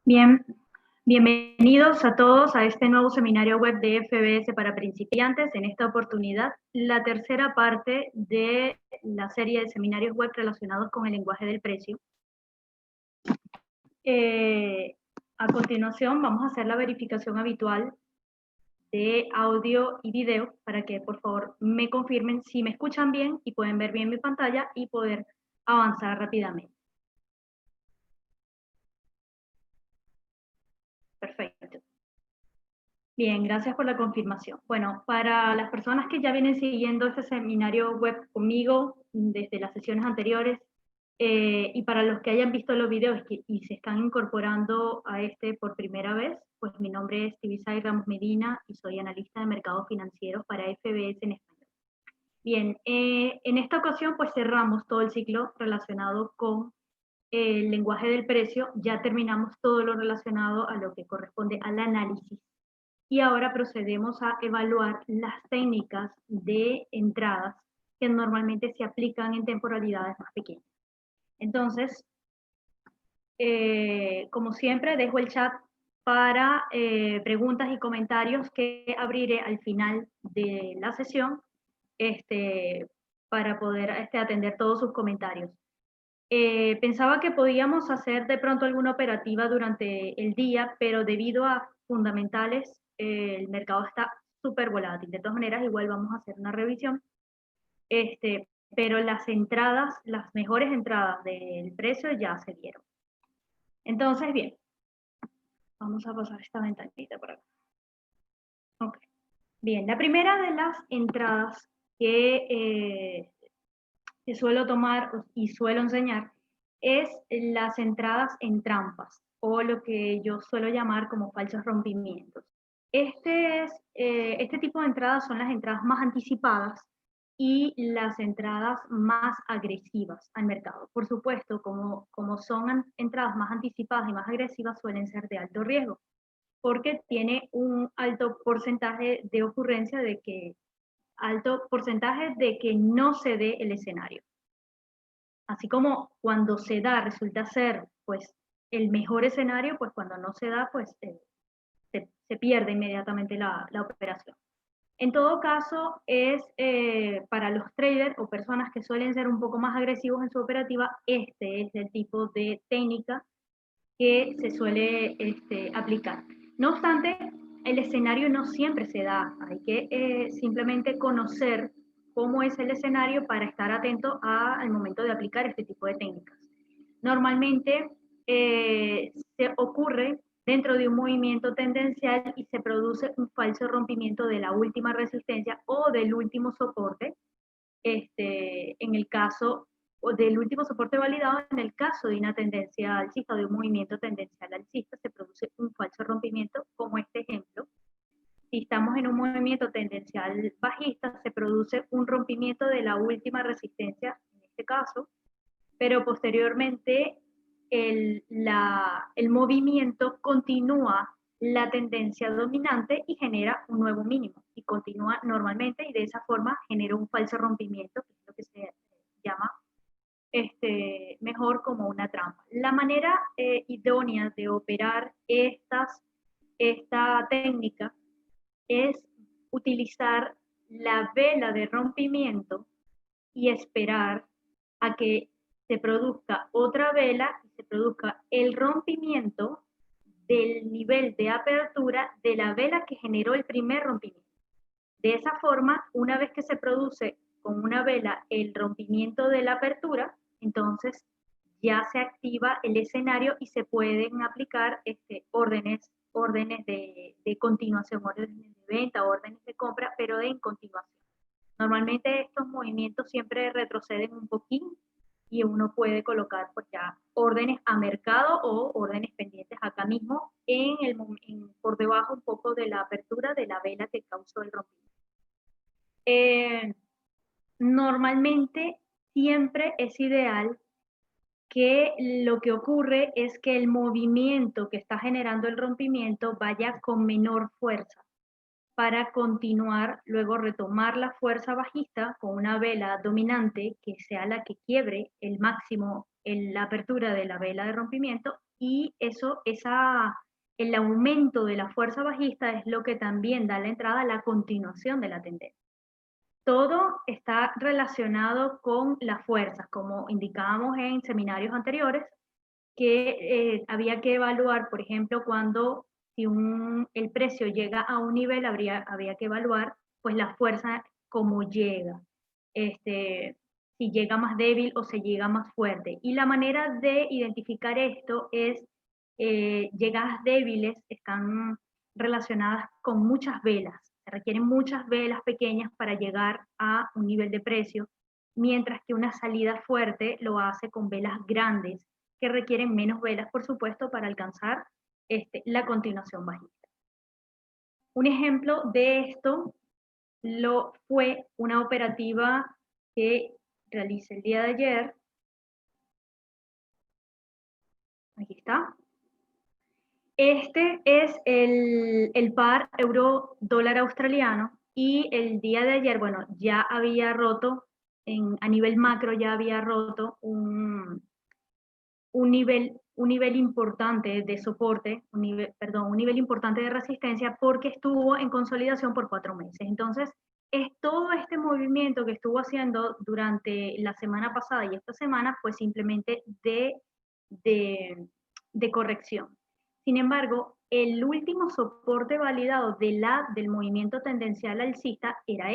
Bien, bienvenidos a todos a este nuevo seminario web de FBS para principiantes. En esta oportunidad, la tercera parte de la serie de seminarios web relacionados con el lenguaje del precio. A continuación, vamos a hacer la verificación habitual de audio y video para que por favor me confirmen si me escuchan bien y pueden ver bien mi pantalla y poder avanzar rápidamente. Perfecto. Bien, gracias por la confirmación. Bueno, para las personas que ya vienen siguiendo este seminario web conmigo desde las sesiones anteriores, y para los que hayan visto los videos y se están incorporando a este por primera vez, pues mi nombre es Tibisay Ramos Medina y soy analista de mercados financieros para FBS en español. Bien, en esta ocasión pues cerramos todo el ciclo relacionado con el lenguaje del precio, ya terminamos todo lo relacionado a lo que corresponde al análisis. Y ahora procedemos a evaluar las técnicas de entradas que normalmente se aplican en temporalidades más pequeñas. Entonces, como siempre, dejo el chat para preguntas y comentarios que abriré al final de la sesión para poder atender todos sus comentarios. Pensaba que podíamos hacer de pronto alguna operativa durante el día, pero debido a fundamentales, el mercado está súper volátil. De todas maneras, igual vamos a hacer una revisión. Pero las entradas, las mejores entradas del precio ya se dieron. Entonces, bien, vamos a pasar esta ventanita por acá. Ok. Bien, la primera de las entradas que suelo tomar y suelo enseñar es las entradas en trampas o lo que yo suelo llamar como falsos rompimientos. Este tipo de entradas son las entradas más anticipadas y las entradas más agresivas al mercado. Por supuesto, como son entradas más anticipadas y más agresivas, suelen ser de alto riesgo, porque tiene un alto porcentaje de ocurrencia alto porcentaje de que no se dé el escenario. Así como cuando se da resulta ser pues el mejor escenario, pues cuando no se da, pues se pierde inmediatamente la operación. En todo caso, es para los traders o personas que suelen ser un poco más agresivos en su operativa, este es el tipo de técnica que se suele aplicar. No obstante, el escenario no siempre se da, hay que simplemente conocer cómo es el escenario para estar atento al momento de aplicar este tipo de técnicas. Normalmente se ocurre dentro de un movimiento tendencial y se produce un falso rompimiento de la última resistencia o del último soporte, en el caso o del último soporte validado, en el caso de una tendencia alcista o de un movimiento tendencial alcista, se produce un falso rompimiento, como este ejemplo. Si estamos en un movimiento tendencial bajista, se produce un rompimiento de la última resistencia, en este caso, pero posteriormente el movimiento continúa la tendencia dominante y genera un nuevo mínimo y continúa normalmente y de esa forma genera un falso rompimiento, que es lo que se llama mejor como una trampa. La manera idónea de operar esta técnica es utilizar la vela de rompimiento y esperar a que se produzca otra vela y se produzca el rompimiento del nivel de apertura de la vela que generó el primer rompimiento. De esa forma, una vez que se produce con una vela el rompimiento de la apertura, entonces ya se activa el escenario y se pueden aplicar órdenes de continuación, órdenes de venta, órdenes de compra, pero en continuación. Normalmente estos movimientos siempre retroceden un poquín y uno puede colocar pues ya órdenes a mercado o órdenes pendientes acá mismo por debajo un poco de la apertura de la vela que causó el rompimiento. Normalmente siempre es ideal que lo que ocurre es que el movimiento que está generando el rompimiento vaya con menor fuerza para continuar, luego retomar la fuerza bajista con una vela dominante que sea la que quiebre el máximo en la apertura de la vela de rompimiento y el aumento de la fuerza bajista es lo que también da la entrada a la continuación de la tendencia. Todo está relacionado con las fuerzas, como indicábamos en seminarios anteriores, que había que evaluar, por ejemplo, cuando si el precio llega a un nivel, había que evaluar pues la fuerza cómo llega, si llega más débil o se llega más fuerte. Y la manera de identificar esto es, llegadas débiles están relacionadas con muchas velas, se requieren muchas velas pequeñas para llegar a un nivel de precio, mientras que una salida fuerte lo hace con velas grandes, que requieren menos velas, por supuesto, para alcanzar la continuación bajista. Un ejemplo de esto fue una operativa que realicé el día de ayer. Aquí está. Este es el par euro-dólar australiano y el día de ayer, bueno, ya había roto, a nivel macro ya había roto un nivel importante de soporte, un nivel importante de resistencia porque estuvo en consolidación por 4 meses. Entonces, es todo este movimiento que estuvo haciendo durante la semana pasada y esta semana fue simplemente de corrección. Sin embargo, el último soporte validado del movimiento tendencial alcista era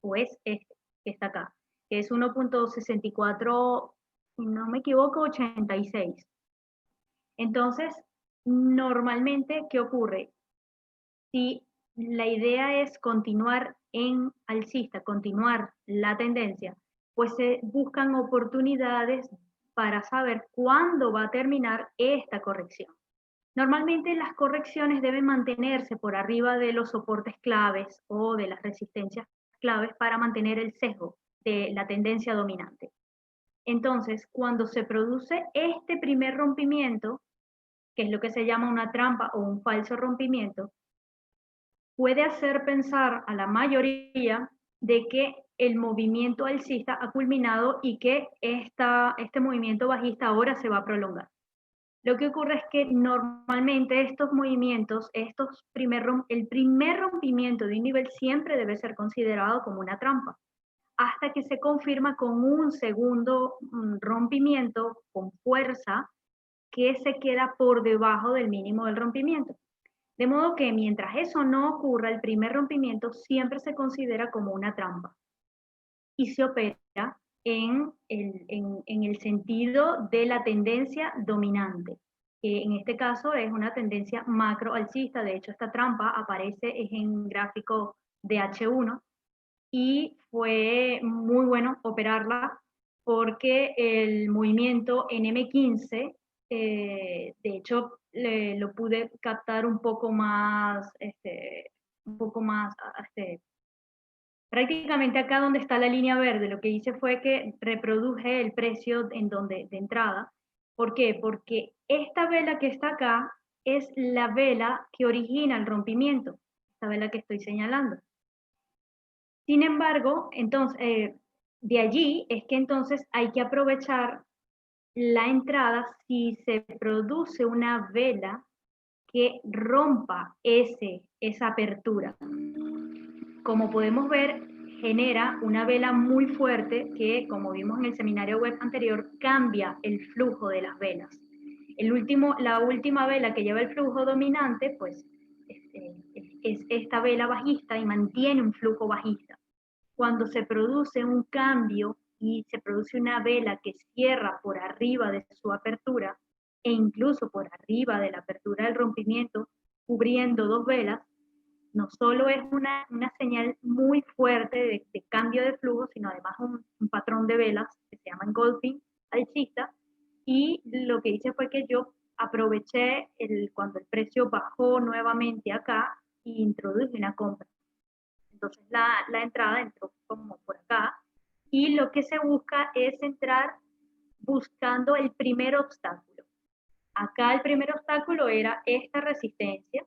o es este, que está acá, que es 1.64, si no me equivoco, 86. Entonces, normalmente, ¿qué ocurre? Si la idea es continuar en alcista, continuar la tendencia, pues se buscan oportunidades para saber cuándo va a terminar esta corrección. Normalmente las correcciones deben mantenerse por arriba de los soportes claves o de las resistencias claves para mantener el sesgo de la tendencia dominante. Entonces, cuando se produce este primer rompimiento, que es lo que se llama una trampa o un falso rompimiento, puede hacer pensar a la mayoría de que el movimiento alcista ha culminado y que este movimiento bajista ahora se va a prolongar. Lo que ocurre es que normalmente estos movimientos, el primer rompimiento de un nivel siempre debe ser considerado como una trampa, hasta que se confirma con un segundo rompimiento con fuerza que se queda por debajo del mínimo del rompimiento. De modo que mientras eso no ocurra, el primer rompimiento siempre se considera como una trampa y se opera en el sentido de la tendencia dominante, que en este caso es una tendencia macro alcista. De hecho, esta trampa aparece en gráfico de H1 y fue muy bueno operarla porque el movimiento en M15, de hecho, lo pude captar un poco más, prácticamente acá donde está la línea verde. Lo que hice fue que reproduje el precio de entrada. ¿Por qué? Porque esta vela que está acá es la vela que origina el rompimiento, esta vela que estoy señalando. Sin embargo, entonces, de allí es que entonces hay que aprovechar la entrada si se produce una vela que rompa esa apertura. Como podemos ver, genera una vela muy fuerte que, como vimos en el seminario web anterior, cambia el flujo de las velas. La última vela que lleva el flujo dominante, pues es esta vela bajista y mantiene un flujo bajista. Cuando se produce un cambio y se produce una vela que cierra por arriba de su apertura e incluso por arriba de la apertura del rompimiento, cubriendo dos velas, no solo es una señal muy fuerte de cambio de flujo, sino además un patrón de velas que se llama engulfing alcista. Y lo que hice fue que yo aproveché cuando el precio bajó nuevamente acá e introduje una compra. Entonces la entrada entró como por acá y lo que se busca es entrar buscando el primer obstáculo. Acá el primer obstáculo era esta resistencia,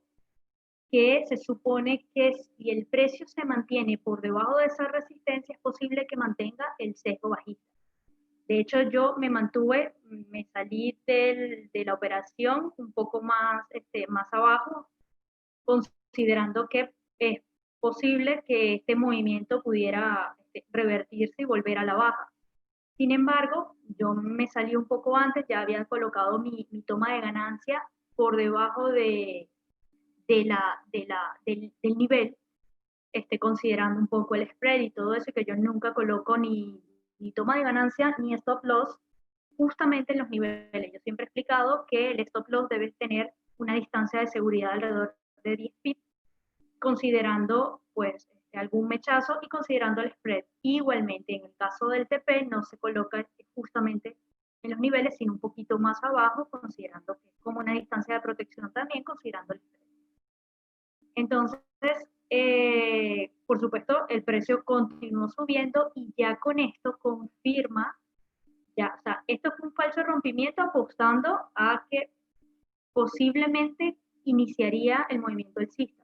que se supone que si el precio se mantiene por debajo de esa resistencia es posible que mantenga el sesgo bajista. De hecho, yo me mantuve, me salí de la operación un poco más, más abajo, considerando que es posible que este movimiento pudiera revertirse y volver a la baja. Sin embargo, yo me salí un poco antes, ya había colocado mi toma de ganancia por debajo del nivel, considerando un poco el spread y todo eso, que yo nunca coloco ni toma de ganancia ni stop loss justamente en los niveles. Yo siempre he explicado que el stop loss debe tener una distancia de seguridad alrededor de 10 pips, considerando pues algún mechazo y considerando el spread. Igualmente, en el caso del TP no se coloca justamente en los niveles, sino un poquito más abajo, considerando que es como una distancia de protección también, considerando el spread. Entonces, por supuesto, el precio continuó subiendo y ya con esto confirma, ya, o sea, esto fue un falso rompimiento apostando a que posiblemente iniciaría el movimiento alcista.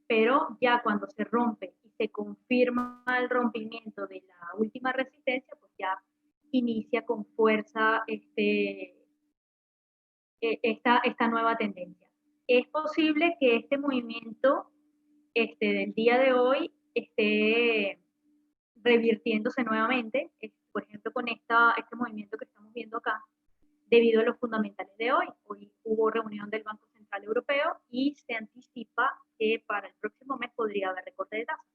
Pero ya cuando se rompe y se confirma el rompimiento de la última resistencia, pues ya inicia con fuerza esta nueva tendencia. Es posible que este movimiento del día de hoy esté revirtiéndose nuevamente, por ejemplo, con este movimiento que estamos viendo acá, debido a los fundamentales de hoy. Hoy hubo reunión del Banco Central Europeo y se anticipa que para el próximo mes podría haber recorte de tasas.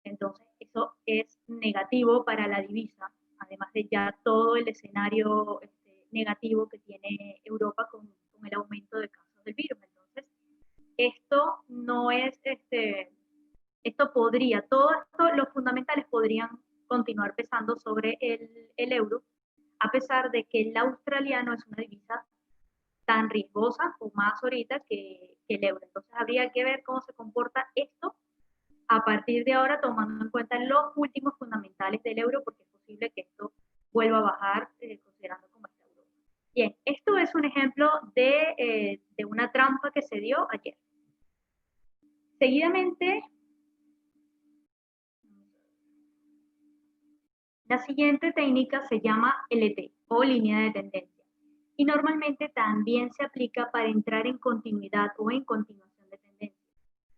Entonces, eso es negativo para la divisa, además de ya todo el escenario negativo que tiene Europa con el aumento de casos del virus. Entonces, esto no es, esto podría, todo esto, los fundamentales podrían continuar pesando sobre el euro, a pesar de que el australiano es una divisa tan riesgosa o más ahorita que el euro. Entonces habría que ver cómo se comporta esto a partir de ahora, tomando en cuenta los últimos fundamentales del euro, porque es posible que esto vuelva a bajar, considerando cómo está Europa. Bien, esto es un ejemplo de una trampa que se dio ayer. Seguidamente, la siguiente técnica se llama LT o línea de tendencia y normalmente también se aplica para entrar en continuidad o en continuación de tendencia.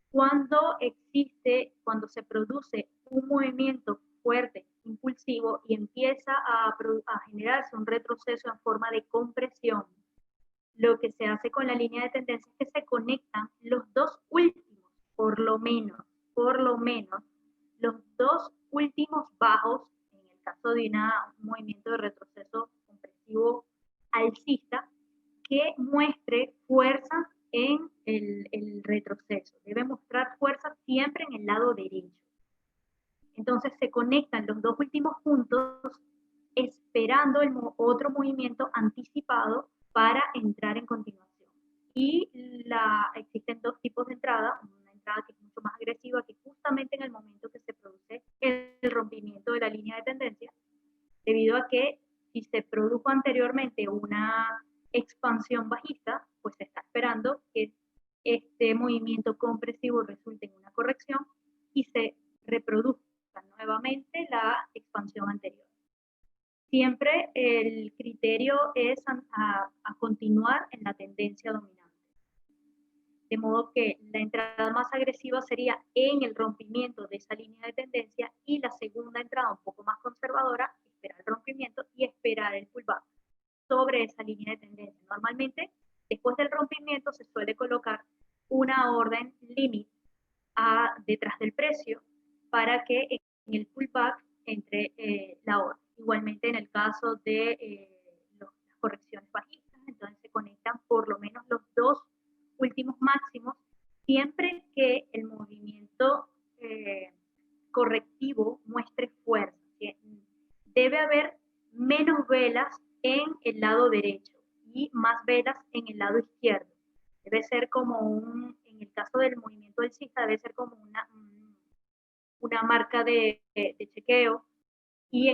Cuando se produce un movimiento fuerte, impulsivo y empieza a generarse un retroceso en forma de compresión, lo que se hace con la línea de tendencia es que se conectan los dos últimos, por lo menos, los dos últimos bajos, en el caso de un movimiento de retroceso compresivo alcista, que muestre fuerza en el retroceso. Debe mostrar fuerza siempre en el lado derecho. Entonces se conectan los dos últimos puntos esperando otro movimiento anticipado para entrar en continuación. Y existen dos tipos de entrada, una entrada que es mucho más agresiva, que justamente en el momento que se produce el rompimiento de la línea de tendencia, debido a que si se produjo anteriormente una expansión bajista, pues se está esperando que este movimiento compresivo resulte en una corrección y se reproduzca nuevamente la expansión anterior. Siempre el criterio es a continuar en la tendencia dominante. De modo que la entrada más agresiva sería en el rompimiento de esa línea de tendencia y la segunda entrada un poco más conservadora, esperar el rompimiento y esperar el pullback sobre esa línea de tendencia. Normalmente, después del rompimiento se suele colocar una orden límite detrás del precio para que en el pullback entre la orden. Igualmente en el caso de las correcciones bajistas, entonces se conectan por lo menos los dos últimos máximos, siempre que el movimiento correctivo muestre fuerza. Debe haber menos velas en el lado derecho y más velas en el lado izquierdo. Debe ser como en el caso del movimiento alcista, debe ser como una marca de chequeo y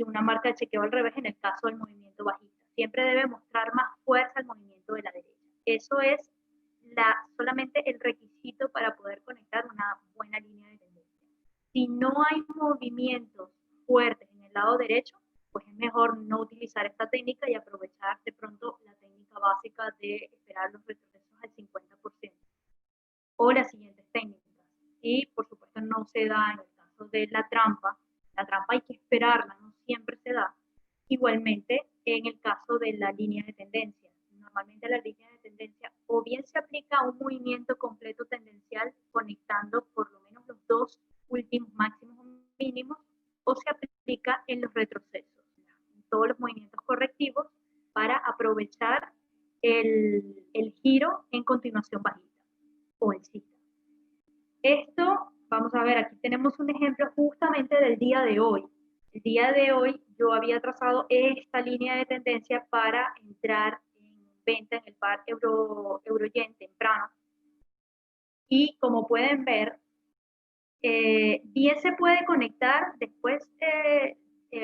una marca de chequeo al revés en el caso del movimiento bajista. Siempre debe mostrar más fuerza el movimiento de la derecha. Eso es solamente el requisito para poder conectar una buena línea de tendencia. Si no hay movimientos fuertes en el lado derecho, pues es mejor no utilizar esta técnica y aprovechar de pronto la técnica básica de esperar los retrocesos al 50%. O las siguientes técnicas. Y por supuesto no se da en el caso de la trampa hay que esperarla, no siempre se da. Igualmente en el caso de la línea de tendencia. Normalmente la línea de tendencia o bien se aplica a un movimiento completo tendencial conectando por lo menos los dos últimos máximos o mínimos, o se aplica en los retrocesos, en todos los movimientos correctivos para aprovechar el giro en continuación bajista o alcista. Esto, vamos a ver, aquí tenemos un ejemplo justamente del día de hoy. El día de hoy yo había trazado esta línea de tendencia para entrar en venta en el par euro-yen temprano. Y como pueden ver, bien se puede conectar, después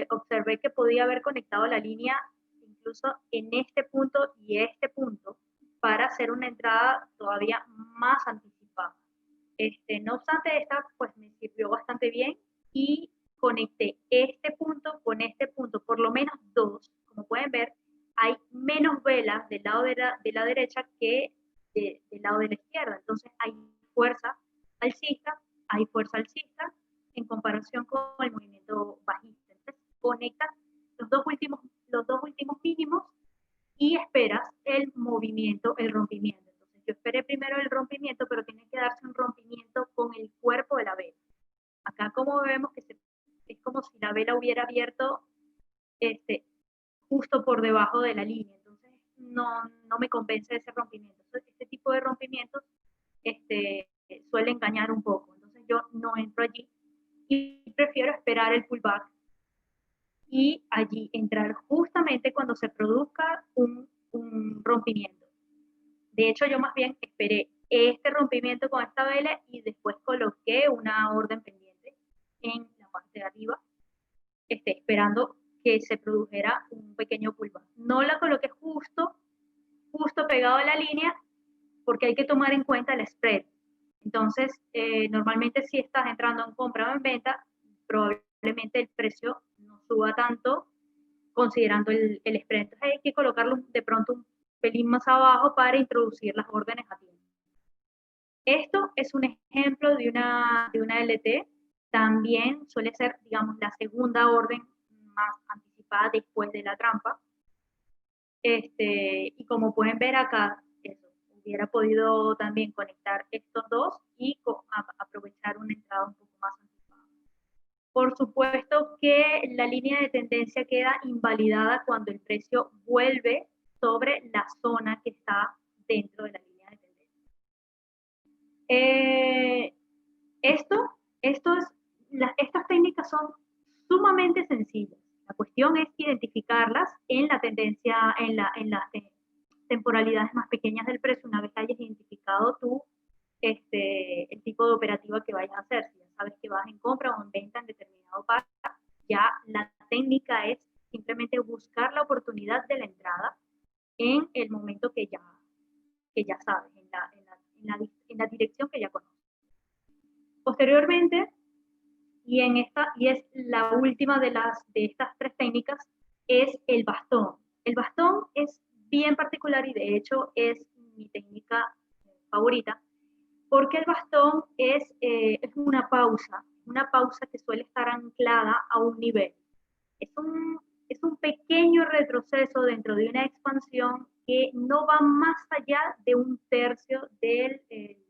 observé que podía haber conectado la línea incluso en este punto y este punto para hacer una entrada todavía más anticipada. No obstante, esta pues me sirvió bastante bien y conecté este punto con este punto, por lo menos dos. Como pueden ver, hay menos velas del lado de la derecha que del lado de la izquierda. Entonces hay fuerza alcista en comparación con el movimiento bajista. Entonces conectas los dos últimos mínimos y esperas el movimiento, el rompimiento. Entonces yo esperé primero el rompimiento, pero tiene que darse un rompimiento con el cuerpo de la vela. Acá como vemos que es como si la vela hubiera abierto justo por debajo de la línea. Entonces no me convence ese rompimiento. Entonces, este tipo de rompimientos suele engañar un poco. Entonces yo no entro allí y prefiero esperar el pullback y allí entrar justamente cuando se produzca un rompimiento. De hecho, yo más bien esperé este rompimiento con esta vela y después coloqué una orden pendiente en la parte de arriba, esperando que se produjera un pequeño pullback. No la coloqué justo pegado a la línea porque hay que tomar en cuenta el spread. Entonces, normalmente si estás entrando en compra o en venta, probablemente el precio no suba tanto considerando el spread. Entonces hay que colocarlo de pronto un pelín más abajo para introducir las órdenes a tiempo. Esto es un ejemplo de una LT. También suele ser, digamos, la segunda orden más anticipada después de la trampa. Y como pueden ver acá, hubiera podido también conectar estos dos y aprovechar una entrada un poco más anticipada. Por supuesto que la línea de tendencia queda invalidada cuando el precio vuelve sobre la zona que está dentro de la línea de tendencia. Estas técnicas son sumamente sencillas. La cuestión es identificarlas en la tendencia, en las temporalidades más pequeñas del precio, una vez hayas identificado tú el tipo de operativa que vayas a hacer. Si ya sabes que vas en compra o en venta en determinado par, ya la técnica es simplemente buscar la oportunidad de la entrada en el momento que ya sabes, en la dirección que ya conoces. Posteriormente, y es la última de estas tres técnicas, es el bastón. El bastón es bien particular y de hecho es mi técnica favorita, porque el bastón es una pausa que suele estar anclada a un nivel. Es un pequeño retroceso dentro de una expansión que no va más allá de un tercio del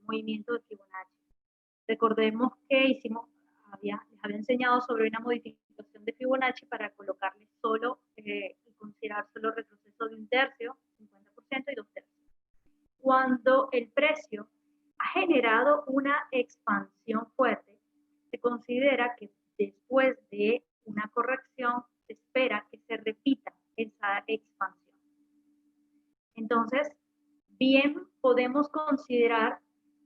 movimiento de Fibonacci. Recordemos que les había enseñado sobre una modificación de Fibonacci para colocarle solo y considerar solo retroceso de un tercio, 50% y 2/3. Cuando el precio ha generado una expansión fuerte, se considera que después de una corrección se espera que se repita esa expansión. Entonces, bien podemos considerar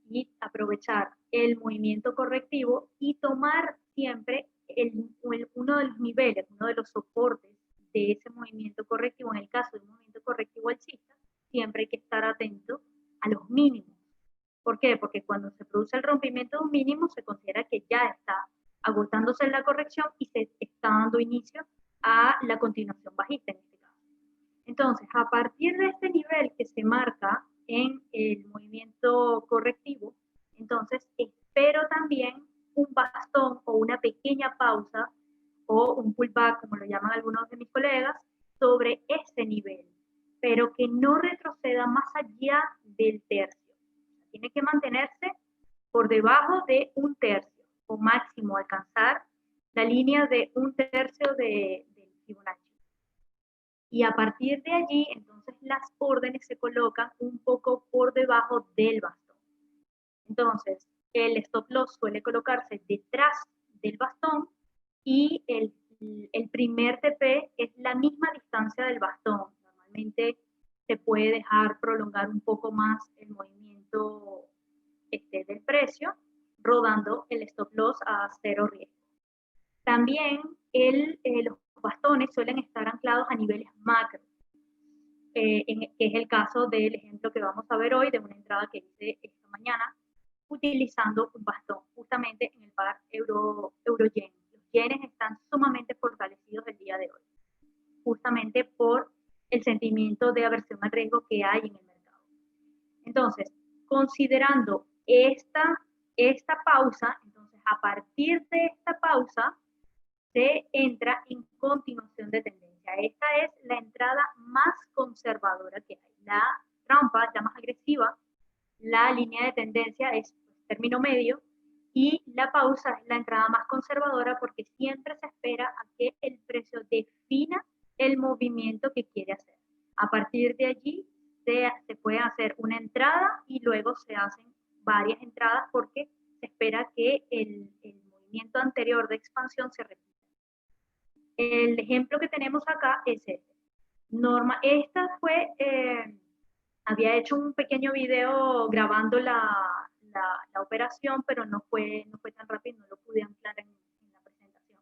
y aprovechar el movimiento correctivo y tomar siempre uno de los niveles, uno de los soportes de ese movimiento correctivo. En el caso de un movimiento correctivo alcista, siempre hay que estar atento a los mínimos. ¿Por qué? Porque cuando se produce el rompimiento de un mínimo se considera que ya está agotándose la corrección y se está dando inicio a la continuación bajista en este caso. Entonces, a partir de este nivel que se marca en el movimiento correctivo, entonces espero también un bastón o una pequeña pausa o un pullback, como lo llaman algunos de mis colegas, sobre ese nivel, pero que no retroceda más allá del tercio. Tiene que mantenerse por debajo de un tercio, o máximo alcanzar la línea de un tercio del Fibonacci. Y a partir de allí, entonces las órdenes se colocan un poco por debajo del bastón. Entonces, el stop loss suele colocarse detrás del bastón y el primer TP es la misma distancia del bastón. Normalmente se puede dejar prolongar un poco más el movimiento del precio, rodando el stop loss a cero riesgo. También los bastones suelen estar anclados a niveles macro, que es el caso del ejemplo que vamos a ver hoy, de una entrada que hice esta mañana, utilizando un bastón, justamente en el par euro-yen. Los yenes están sumamente fortalecidos el día de hoy, justamente por el sentimiento de aversión al riesgo que hay en el mercado. Entonces, considerando esta pausa, entonces a partir de esta pausa se entra en continuación de tendencia. Esta es la entrada más conservadora que hay. La trampa, la más agresiva, la línea de tendencia es término medio y la pausa es la entrada más conservadora porque siempre se espera a que el precio defina el movimiento que quiere hacer. A partir de allí se puede hacer una entrada y luego se hacen varias entradas porque se espera que el movimiento anterior de expansión se repita. El ejemplo que tenemos acá es este. Esta fue, había hecho un pequeño video grabando la operación, pero no fue tan rápido, no lo pude anclar en la presentación.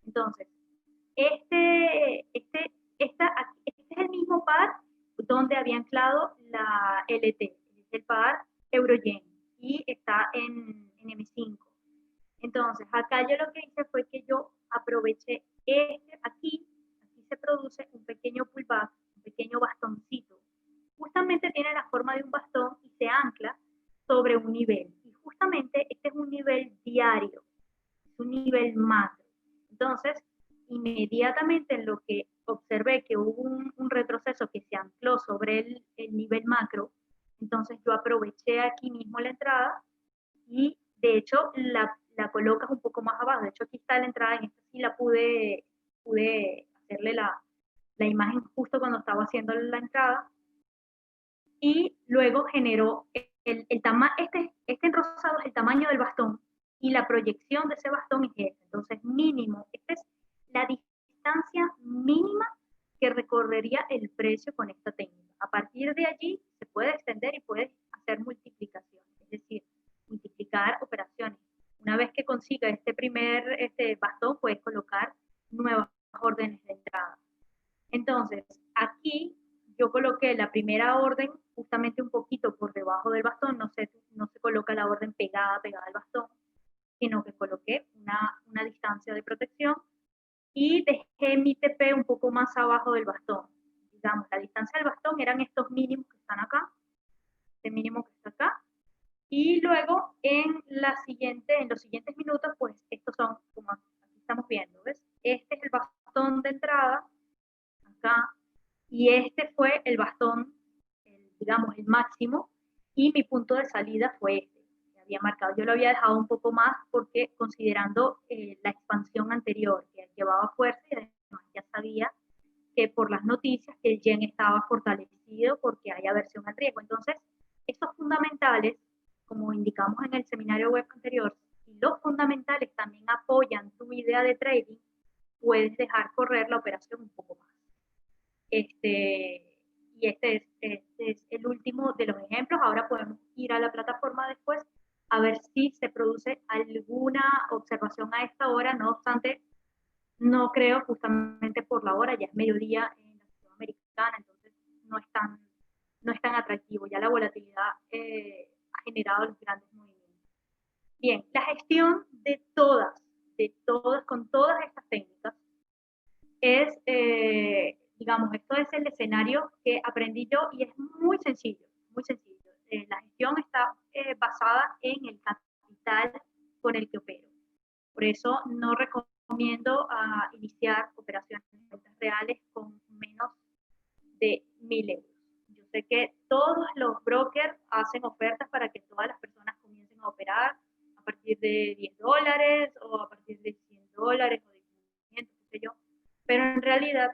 Entonces, este es el mismo par donde había anclado la LT, es el par euro-yen, y está en M5. Entonces, acá yo lo que hice fue que yo aproveché aquí se produce un pequeño pullback, un pequeño bastoncito. Justamente tiene la forma de un bastón y se ancla sobre un nivel. Y justamente este es un nivel diario, es un nivel macro. Entonces, inmediatamente en lo que observé que hubo un retroceso que se ancló sobre el nivel macro, entonces yo aproveché aquí mismo la entrada y de hecho la colocas un poco más abajo. De hecho aquí está la entrada, en esta sí la pude hacerle la imagen justo cuando estaba haciendo la entrada y luego generó este enrosado es el tamaño del bastón y la proyección de ese bastón es este. Entonces mínimo, esta es la distancia mínima que recorrería el precio con esta técnica. A partir de allí se puede extender y puedes hacer multiplicaciones, es decir, multiplicar operaciones. Una vez que consiga este bastón, puedes colocar nuevas órdenes de entrada. Entonces, aquí yo coloqué la primera orden justamente un poquito por debajo del bastón, no se coloca la orden pegada al bastón, sino que coloqué una distancia de protección y dejé mi TP un poco más abajo del bastón. Digamos, la distancia del bastón eran estos mínimos que están acá, este mínimo que está acá, y luego en los siguientes minutos, pues estos son, como aquí estamos viendo, ¿ves? Este es el bastón de entrada, acá, y este fue el bastón, digamos, el máximo, y mi punto de salida fue este, que había marcado. Yo lo había dejado un poco más porque considerando la expansión anterior, que llevaba fuerza, y además ya sabía que por las noticias que el yen estaba fortalecido porque hay aversión al riesgo. Entonces, estos fundamentales, como indicamos en el seminario web anterior, si los fundamentales también apoyan tu idea de trading, puedes dejar correr la operación un poco más. Y este es el último de los ejemplos. Ahora podemos ir a la plataforma después a ver si se produce alguna observación a esta hora. No obstante, no creo, justamente por la hora, ya es mediodía en la ciudad americana, entonces no es tan atractivo. Ya la volatilidad ha generado los grandes movimientos. Bien, la gestión de todas con todas estas técnicas es, digamos, esto es el escenario que aprendí yo y es muy sencillo, muy sencillo. La gestión está basada en el capital con el que opero. Por eso no recomiendo iniciar operaciones en cuentas reales con menos de 1.000 euros. Yo sé que todos los brokers hacen ofertas para que todas las personas comiencen a operar a partir de $10 o a partir de $100 o de 500, qué sé yo, pero en realidad,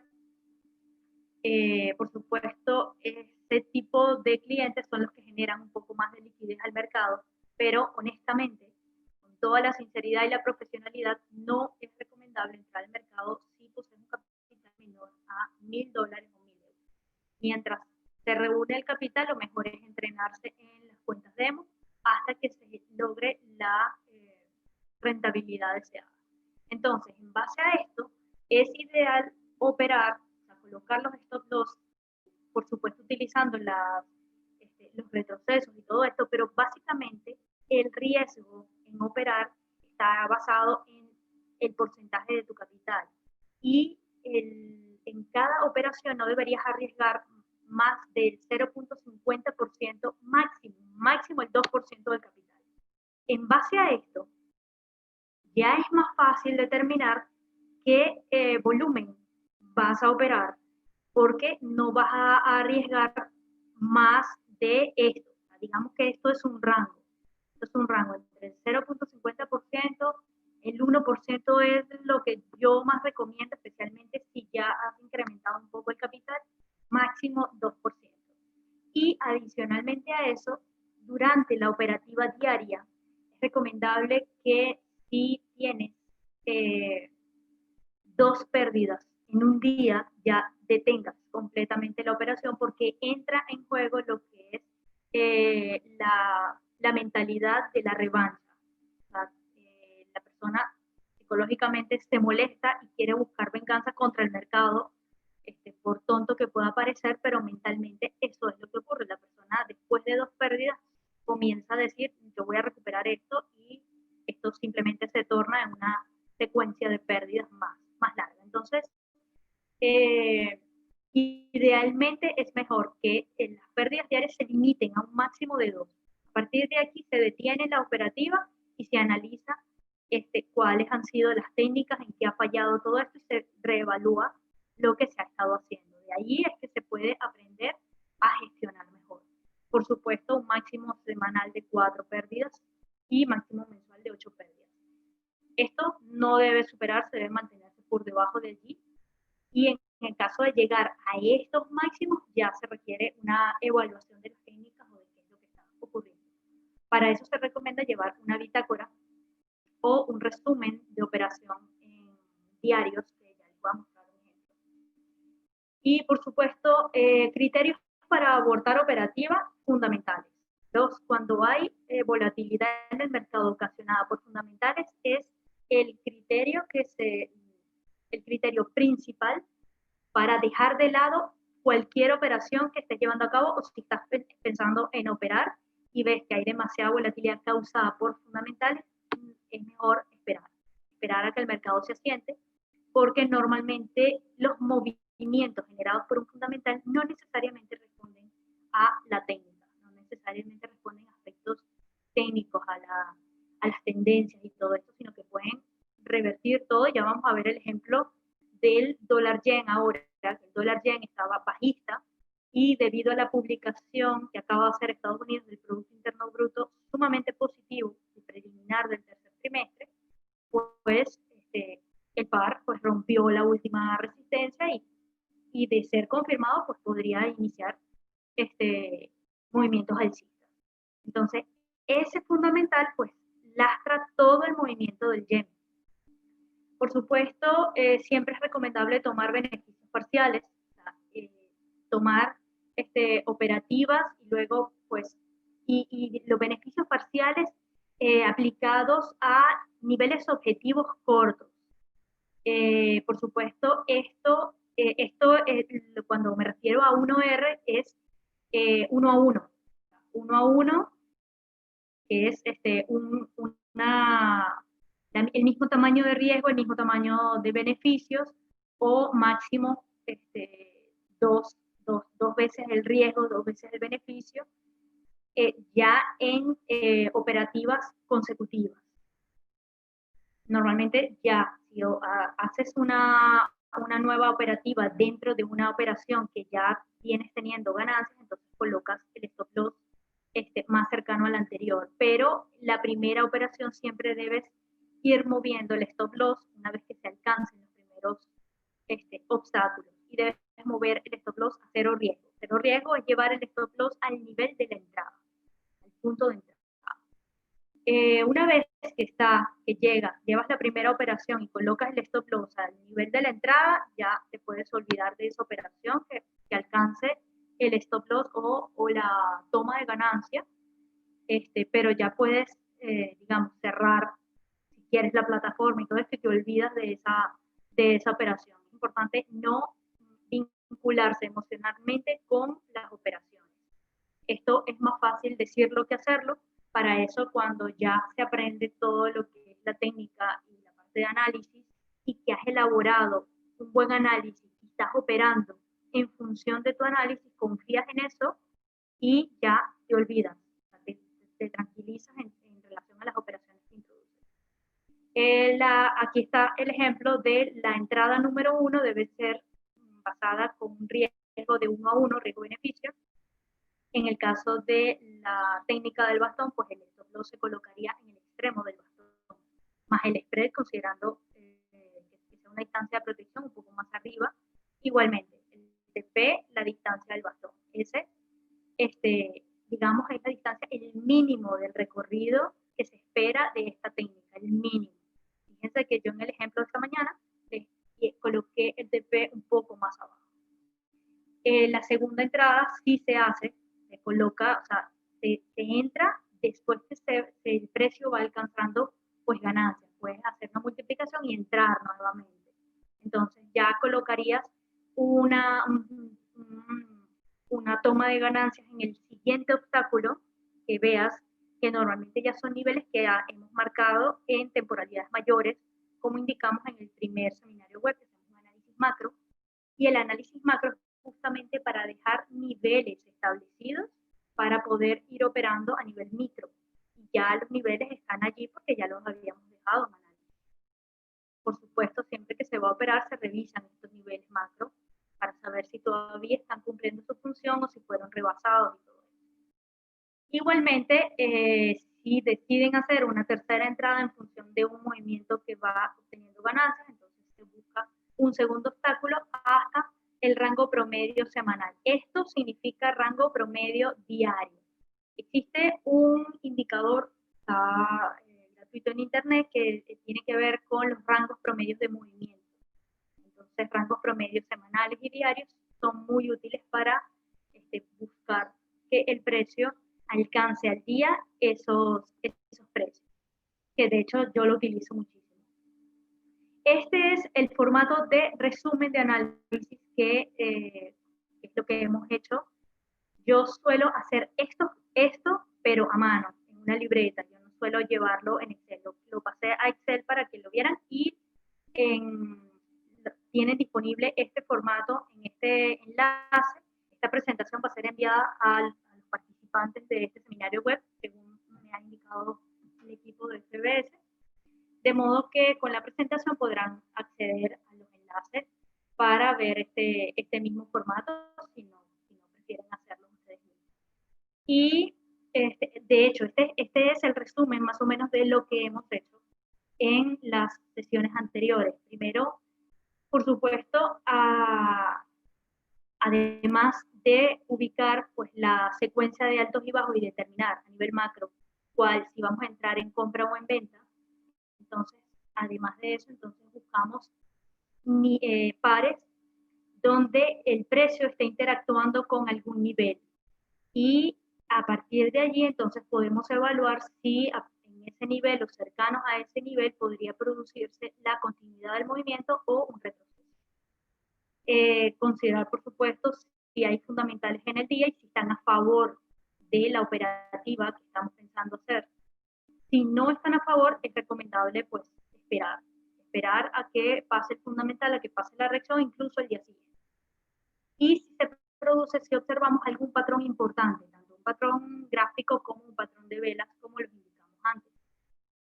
por supuesto, este tipo de clientes son los que generan un poco más de liquidez al mercado, pero honestamente, con toda la sinceridad y la profesionalidad, no es recomendable entrar al mercado si posees un capital menor a $1.000 o 1.000 euros. Mientras se reúne el capital, lo mejor es entrenarse en las cuentas demo hasta que se logre la rentabilidad deseada. Entonces, en base a esto, es ideal operar, o sea, colocar los stop loss, por supuesto utilizando los retrocesos y todo esto, pero básicamente el riesgo en operar está basado en el porcentaje de tu capital y en cada operación no deberías arriesgar más del 0.50% máximo el 2% del capital. En base a esto, ya es más fácil determinar qué volumen vas a operar porque no vas a arriesgar más de esto. Digamos que esto es un rango. Esto es un rango entre el 0.50%, el 1% es lo que yo más recomiendo, especialmente si ya has incrementado un poco el capital, máximo 2%. Y adicionalmente a eso, durante la operativa diaria, es recomendable que si tienes dos pérdidas en un día, ya detengas completamente la operación porque entra en juego lo que es la mentalidad de la revancha. O sea, la persona psicológicamente se molesta y quiere buscar venganza contra el mercado, por tonto que pueda parecer, pero mentalmente eso es lo que ocurre. La persona después de dos pérdidas comienza a decir, yo voy a recuperar esto y esto simplemente se torna en una secuencia de pérdidas más larga. Entonces, idealmente es mejor que las pérdidas diarias se limiten a un máximo de 2. A partir de aquí se detiene la operativa y se analiza cuáles han sido las técnicas en que ha fallado todo esto y se reevalúa lo que se ha estado haciendo. De ahí es que se puede aprender a gestionar mejor. Por supuesto, un máximo semanal de 4 pérdidas y máximo mensual de 8 pérdidas. Esto no debe superarse, debe mantenerse por debajo del G. Y en el caso de llegar a estos máximos, ya se requiere una evaluación de las técnicas o de qué es lo que está ocurriendo. Para eso se recomienda llevar una bitácora o un resumen de operación en diarios, que ya les voy a mostrar un ejemplo. Y por supuesto, criterios para abordar operativas fundamentales. Cuando hay volatilidad en el mercado ocasionada por fundamentales, es el criterio principal para dejar de lado cualquier operación que estés llevando a cabo o si estás pensando en operar y ves que hay demasiada volatilidad causada por fundamentales, es mejor esperar a que el mercado se asiente, porque normalmente los movimientos generados por un fundamental no necesariamente responden a la técnica, no necesariamente responden a aspectos técnicos, a las tendencias y todo esto, sino que pueden revertir todo. Ya vamos a ver el ejemplo del dólar yen ahora. El dólar yen estaba bajista y debido a la publicación que acaba de hacer Estados Unidos del Producto Interno Bruto sumamente positivo y preliminar del tercer trimestre, pues el par pues rompió la última resistencia y de ser confirmado pues podría iniciar movimientos alcistas. Entonces, ese fundamental pues lastra todo el movimiento del yen. Por supuesto, siempre es recomendable tomar beneficios parciales, o sea, tomar operativas y luego, pues, y los beneficios parciales aplicados a niveles objetivos cortos. Por supuesto, cuando me refiero a 1R es 1 a 1. 1 a 1 que es una el mismo tamaño de riesgo, el mismo tamaño de beneficios, o máximo dos veces el riesgo, 2 veces el beneficio, ya en operativas consecutivas. Normalmente ya, si haces una nueva operativa dentro de una operación que ya vienes teniendo ganancias, entonces colocas el stop loss más cercano al anterior. Pero la primera operación siempre debes ir moviendo el stop loss una vez que se alcancen los primeros obstáculos, y debes mover el stop loss a cero riesgo. Cero riesgo es llevar el stop loss al nivel de la entrada, al punto de entrada. Una vez que llevas la primera operación y colocas el stop loss al nivel de la entrada, ya te puedes olvidar de esa operación que alcance el stop loss o la toma de ganancia, pero ya puedes, digamos, cerrar, si quieres, la plataforma y todo esto, y te olvidas de esa operación. Es importante no vincularse emocionalmente con las operaciones. Esto es más fácil decirlo que hacerlo. Para eso, cuando ya se aprende todo lo que es la técnica y la parte de análisis, y que has elaborado un buen análisis y estás operando en función de tu análisis, confías en eso y ya te olvidas, o sea, te tranquilizas en relación a las operaciones que introduces. Aquí está el ejemplo de la entrada número 1, debe ser basada con un riesgo de 1 a 1, riesgo-beneficio. En el caso de la técnica del bastón, pues el stop loss se colocaría en el extremo del bastón, más el spread, considerando que sea una distancia de protección un poco más arriba. Igualmente, el TP, la distancia del bastón. Ese, digamos, es la distancia, el mínimo del recorrido que se espera de esta técnica, el mínimo. Fíjense que yo en el ejemplo de esta mañana coloqué el TP un poco más abajo. La segunda entrada sí se hace, se coloca, o sea, se entra después que el precio va alcanzando pues ganancias. Puedes hacer una multiplicación y entrar nuevamente. Entonces ya colocarías una toma de ganancias en el siguiente obstáculo que veas, que normalmente ya son niveles que hemos marcado en temporalidades mayores, como indicamos en el primer seminario web, que es un análisis macro. Y el análisis macro justamente para dejar niveles establecidos para poder ir operando a nivel micro. Y ya los niveles están allí porque ya los habíamos dejado en análisis. Por supuesto, siempre que se va a operar se revisan estos niveles macro para saber si todavía están cumpliendo su función o si fueron rebasados y todo eso. Igualmente, si deciden hacer una tercera entrada en función de un movimiento que va obteniendo ganancias, entonces se busca un segundo obstáculo hasta el rango promedio semanal. Esto significa rango promedio diario. Existe un indicador gratuito en internet que tiene que ver con los rangos promedios de movimiento. Entonces, rangos promedios semanales y diarios son muy útiles para buscar que el precio alcance al día esos precios, que de hecho yo lo utilizo muchísimo. Este es el formato de resumen de análisis que es lo que hemos hecho. Yo suelo hacer esto, pero a mano, en una libreta. Yo no suelo llevarlo en Excel. Lo pasé a Excel para que lo vieran, y tienen disponible este formato en este enlace. Esta presentación va a ser enviada a los participantes de este seminario web, según me ha indicado el equipo de FBS. De modo que con la presentación podrán acceder a los enlaces para ver este mismo formato, si no prefieren hacerlo ustedes mismos. Y de hecho, este es el resumen más o menos de lo que hemos hecho en las sesiones anteriores. Primero, por supuesto, además de ubicar pues, la secuencia de altos y bajos y determinar a nivel macro si vamos a entrar en compra o en venta. Entonces, además de eso, entonces buscamos pares donde el precio esté interactuando con algún nivel. Y a partir de allí, entonces podemos evaluar si en ese nivel o cercanos a ese nivel podría producirse la continuidad del movimiento o un retroceso. Considerar, por supuesto, si hay fundamentales en el día y si están a favor de la operativa que estamos pensando hacer. Si no están a favor, es recomendable pues esperar a que pase el fundamental, a que pase la reacción, incluso el día siguiente. Y si se produce, si observamos algún patrón importante, tanto un patrón gráfico como un patrón de velas, como lo indicamos antes.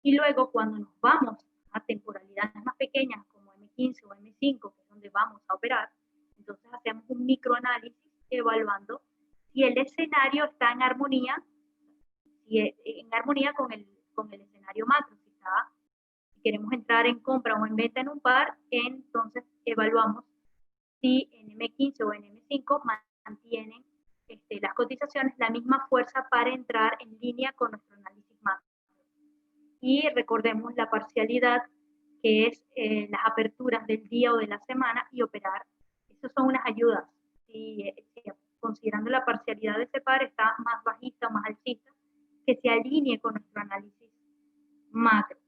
Y luego, cuando nos vamos a temporalidades más pequeñas, como M15 o M5, que es donde vamos a operar, entonces hacemos un microanálisis evaluando si el escenario está en armonía, con el escenario macro. Si queremos entrar en compra o en venta en un par, entonces evaluamos si en M15 o en M5 mantienen las cotizaciones la misma fuerza para entrar en línea con nuestro análisis macro. Y recordemos la parcialidad, que es las aperturas del día o de la semana, y operar. Esas son unas ayudas. Si considerando la parcialidad de ese par está más bajista o más alcista, que se alinee con nuestro análisis macro.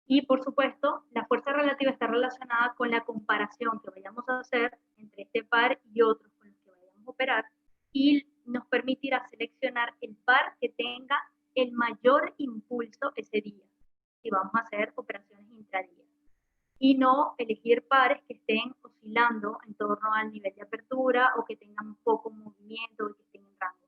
Y por supuesto, la fuerza relativa está relacionada con la comparación que vayamos a hacer entre este par y otros con los que vayamos a operar, y nos permitirá seleccionar el par que tenga el mayor impulso ese día, si vamos a hacer operaciones intradía. Y no elegir pares que estén oscilando en torno al nivel de apertura o que tengan poco movimiento y que estén en rango.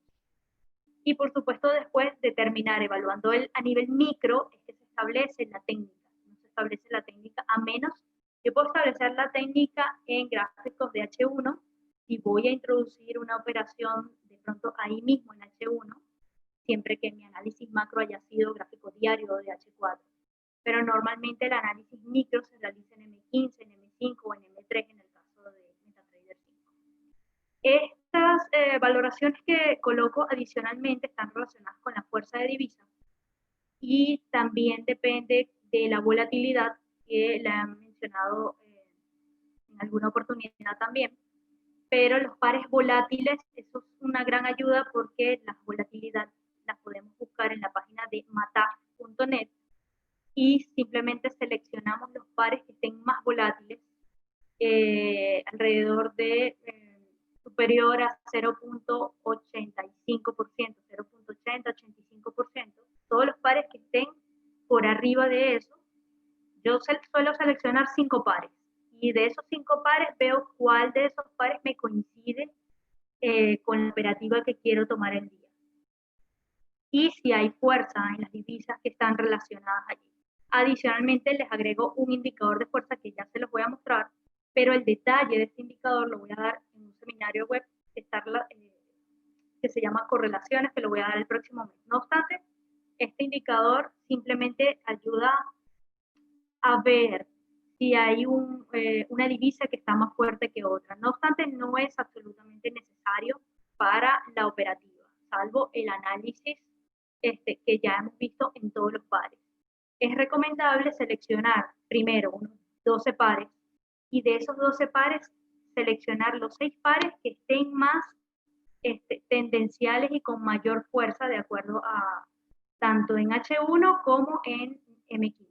Y por supuesto, después de terminar evaluando a nivel micro, es que se establece la técnica. No se establece la técnica a menos, yo puedo establecer la técnica en gráficos de H1 y voy a introducir una operación de pronto ahí mismo en H1, siempre que mi análisis macro haya sido gráfico diario de H4. Pero normalmente el análisis micro se realiza en M15, en M5 o en M3 en el caso de MetaTrader 5. Estas valoraciones que coloco adicionalmente están relacionadas con la fuerza de divisa y también depende de la volatilidad, que la han mencionado en alguna oportunidad también. Pero los pares volátiles, eso es una gran ayuda porque la volatilidad la podemos buscar en la página de mataf.net y simplemente seleccionamos los pares que estén más volátiles, alrededor de superior a 0.85%, 0.80-85%. Todos los pares que estén por arriba de eso, yo suelo seleccionar 5 pares. Y de esos 5 pares veo cuál de esos pares me coincide con la operativa que quiero tomar el día. Y si hay fuerza en las divisas que están relacionadas allí. Adicionalmente, les agrego un indicador de fuerza que ya se los voy a mostrar, pero el detalle de este indicador lo voy a dar en un seminario web que se llama Correlaciones, que lo voy a dar el próximo mes. No obstante, este indicador simplemente ayuda a ver si hay una divisa que está más fuerte que otra. No obstante, no es absolutamente necesario para la operativa, salvo el análisis que ya hemos visto en todos los pares. Es recomendable seleccionar primero unos 12 pares y de esos 12 pares seleccionar los 6 pares que estén más tendenciales y con mayor fuerza de acuerdo a tanto en H1 como en M15.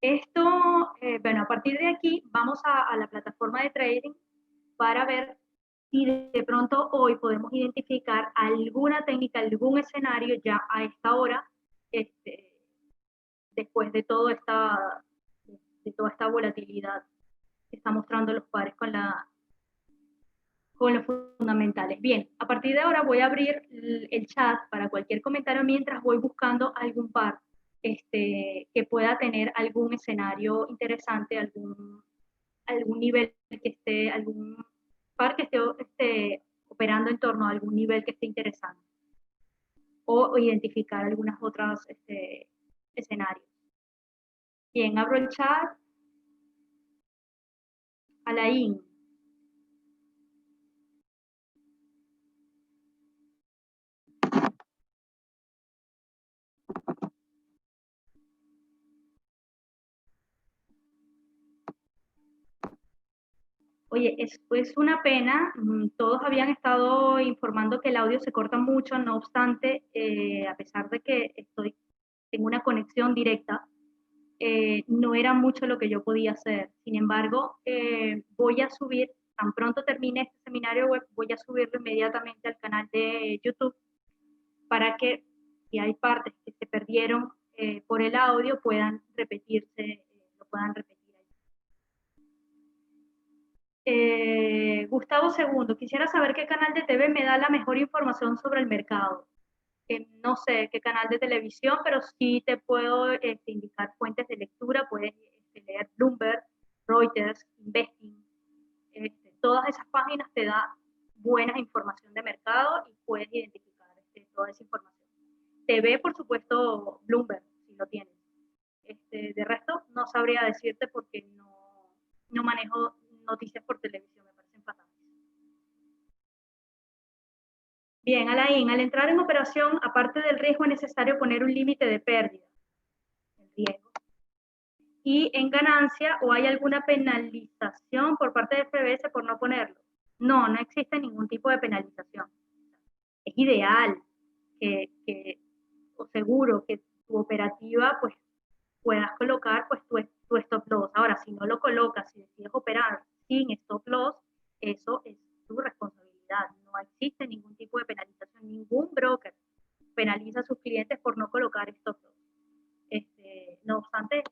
Esto, bueno, a partir de aquí vamos a la plataforma de trading para ver si de pronto hoy podemos identificar alguna técnica, algún escenario ya a esta hora, después de toda esta volatilidad que está mostrando los pares con los fundamentales. Bien, a partir de ahora voy a abrir el chat para cualquier comentario mientras voy buscando algún par que pueda tener algún escenario interesante, algún nivel que esté, algún par que esté operando en torno a algún nivel que esté interesante, o identificar algunas otras escenarios. Bien, abro el chat. Alain. Oye, es una pena, todos habían estado informando que el audio se corta mucho, no obstante, a pesar de que tengo una conexión directa, no era mucho lo que yo podía hacer. Sin embargo, voy a subir, tan pronto termine este seminario web, voy a subirlo inmediatamente al canal de YouTube para que si hay partes que se perdieron por el audio puedan repetirse, lo puedan repetir. Gustavo II, quisiera saber qué canal de TV me da la mejor información sobre el mercado. No sé qué canal de televisión, pero sí te puedo indicar fuentes de lectura. Puedes leer Bloomberg, Reuters, Investing. Todas esas páginas te dan buena información de mercado y puedes identificar toda esa información. TV, por supuesto, Bloomberg, si lo tienes. De resto, no sabría decirte porque no manejo noticias por televisión, me parecen fatales. Bien, Alain, al entrar en operación, aparte del riesgo, es necesario poner un límite de pérdida, el riesgo. Y en ganancia, ¿o hay alguna penalización por parte de FBS por no ponerlo? No, no existe ningún tipo de penalización. Es ideal o seguro que tu operativa pues puedas colocar pues tu stop loss. Ahora, si no lo colocas, si decides operar sin stop loss, eso es tu responsabilidad. No existe ningún tipo de penalización. Ningún broker penaliza a sus clientes por no colocar stop loss. No obstante,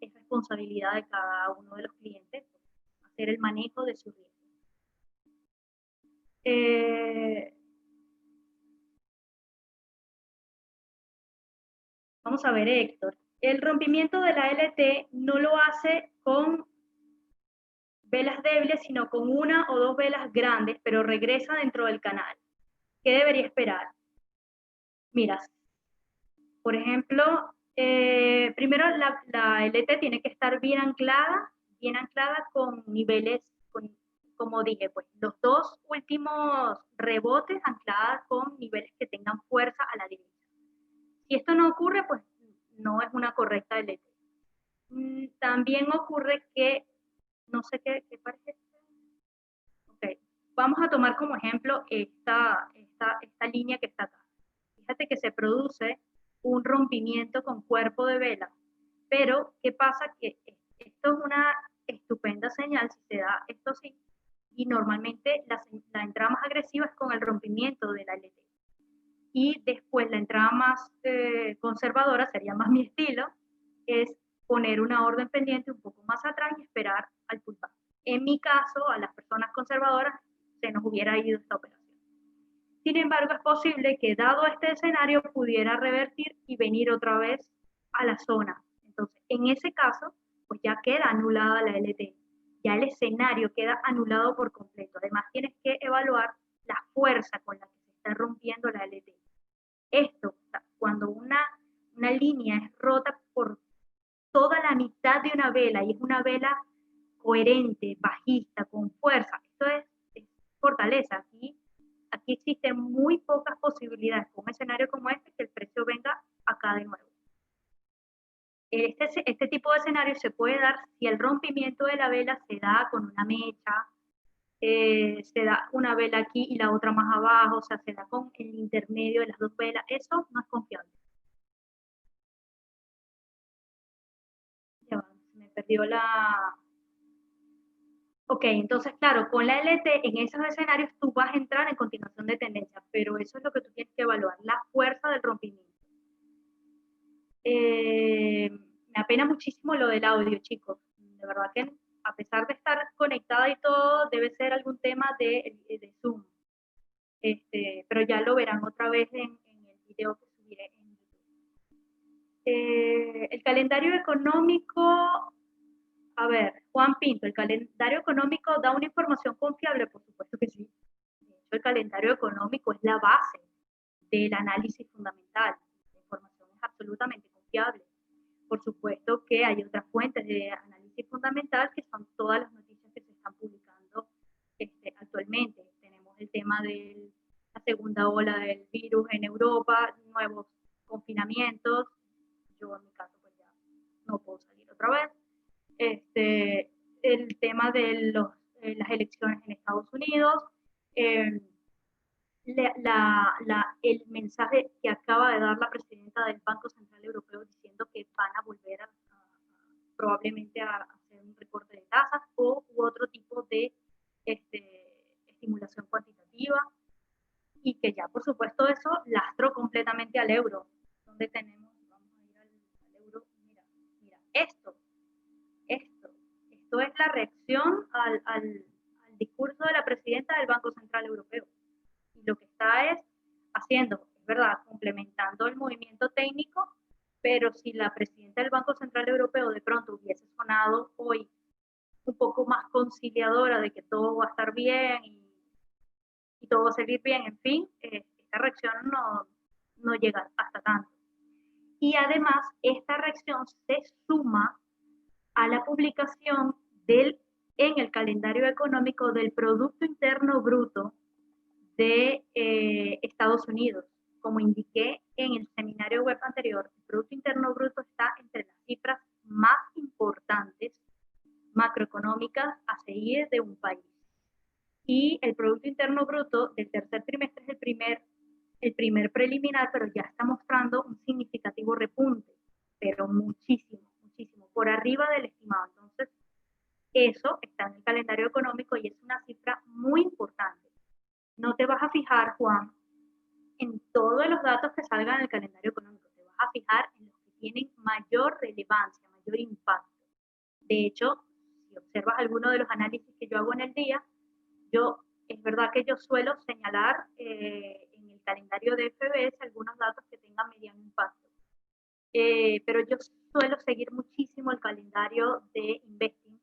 es responsabilidad de cada uno de los clientes hacer el manejo de su riesgo. Vamos a ver, Héctor. El rompimiento de la LT no lo hace con velas débiles, sino con una o dos velas grandes, pero regresa dentro del canal. ¿Qué debería esperar? Mira, por ejemplo, primero la LT tiene que estar bien anclada con niveles, como dije, pues los dos últimos rebotes ancladas con niveles que tengan fuerza a la derecha. Si esto no ocurre, pues no es una correcta LT. También ocurre que, no sé qué parece. Ok, vamos a tomar como ejemplo esta línea que está acá. Fíjate que se produce un rompimiento con cuerpo de vela, pero ¿qué pasa? Que esto es una estupenda señal si se da esto sí, y normalmente la entrada más agresiva es con el rompimiento de la LT. Y después la entrada más conservadora, sería más mi estilo, es poner una orden pendiente un poco más atrás y esperar al pullback. En mi caso, a las personas conservadoras se nos hubiera ido esta operación. Sin embargo, es posible que dado este escenario pudiera revertir y venir otra vez a la zona. Entonces, en ese caso, pues ya queda anulada la LT. Ya el escenario queda anulado por completo. Además, tienes que evaluar la fuerza con la que se está rompiendo la LT. Esto, cuando una línea es rota por toda la mitad de una vela y es una vela coherente, bajista, con fuerza, esto es fortaleza. Aquí existen muy pocas posibilidades con un escenario como este que el precio venga acá de nuevo. Este tipo de escenario se puede dar si el rompimiento de la vela se da con una mecha, se da una vela aquí y la otra más abajo, o sea, se da con el intermedio de las dos velas. Eso no es confiable. Ya va, se me perdió la... Ok, entonces, claro, con la LT en esos escenarios tú vas a entrar en continuación de tendencia, pero eso es lo que tú tienes que evaluar, la fuerza del rompimiento. Me apena muchísimo lo del audio, chicos. De verdad que a pesar de estar conectada y todo, debe ser algún tema de Zoom. Pero ya lo verán otra vez en el video que subiré en YouTube. El calendario económico, a ver, Juan Pinto, ¿el calendario económico da una información confiable? Por supuesto que sí. De hecho, el calendario económico es la base del análisis fundamental. La información es absolutamente confiable. Por supuesto que hay otras fuentes de análisis fundamental que son todas las noticias que se están publicando actualmente. Tenemos el tema de la segunda ola del virus en Europa, nuevos confinamientos. Yo en mi caso pues ya no puedo salir otra vez. El tema de las elecciones en Estados Unidos, el mensaje que acaba de dar la presidenta del Banco Central Europeo diciendo que van a volver probablemente a hacer un recorte de tasas u otro tipo de estimulación cuantitativa, y que ya por supuesto eso lastró completamente al euro, donde tenemos, vamos a ir esto, esto, esto es la reacción al discurso de la presidenta del Banco Central Europeo. Y lo que está es haciendo, es verdad, complementando el movimiento técnico, pero si la presidenta del Banco Central Europeo de pronto hubiese sonado hoy un poco más conciliadora de que todo va a estar bien y todo va a salir bien, en fin, esta reacción no llega hasta tanto. Y además, esta reacción se suma a la publicación en el calendario económico del Producto Interno Bruto de Estados Unidos. Como indiqué en el seminario web anterior, el Producto Interno Bruto está entre las cifras más importantes macroeconómicas a seguir de un país. Y el Producto Interno Bruto del tercer trimestre es el primer preliminar, pero ya está mostrando un significativo repunte, pero muchísimo, muchísimo, por arriba del estimado. Entonces, eso está en el calendario económico y es una cifra muy importante. No te vas a fijar, Juan, en todos los datos que salgan en el calendario económico, te vas a fijar en los que tienen mayor relevancia, mayor impacto. De hecho, si observas alguno de los análisis que yo hago en el día, es verdad que yo suelo señalar en el calendario de FBS algunos datos que tengan mediano impacto. Pero yo suelo seguir muchísimo el calendario de Investing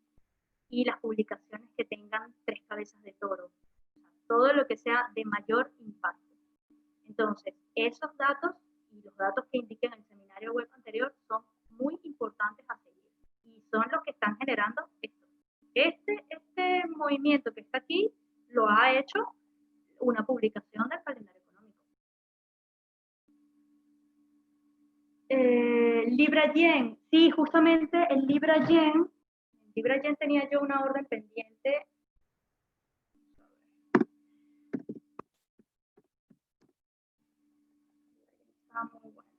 y las publicaciones que tengan 3 cabezas de toro. O sea, todo lo que sea de mayor impacto. Entonces, esos datos y los datos que indiqué en el seminario web anterior son muy importantes a seguir y son los que están generando esto. Este movimiento que está aquí lo ha hecho una publicación del calendario económico. Libra Yen, sí, justamente el Libra Yen tenía yo una orden pendiente. Está muy bueno.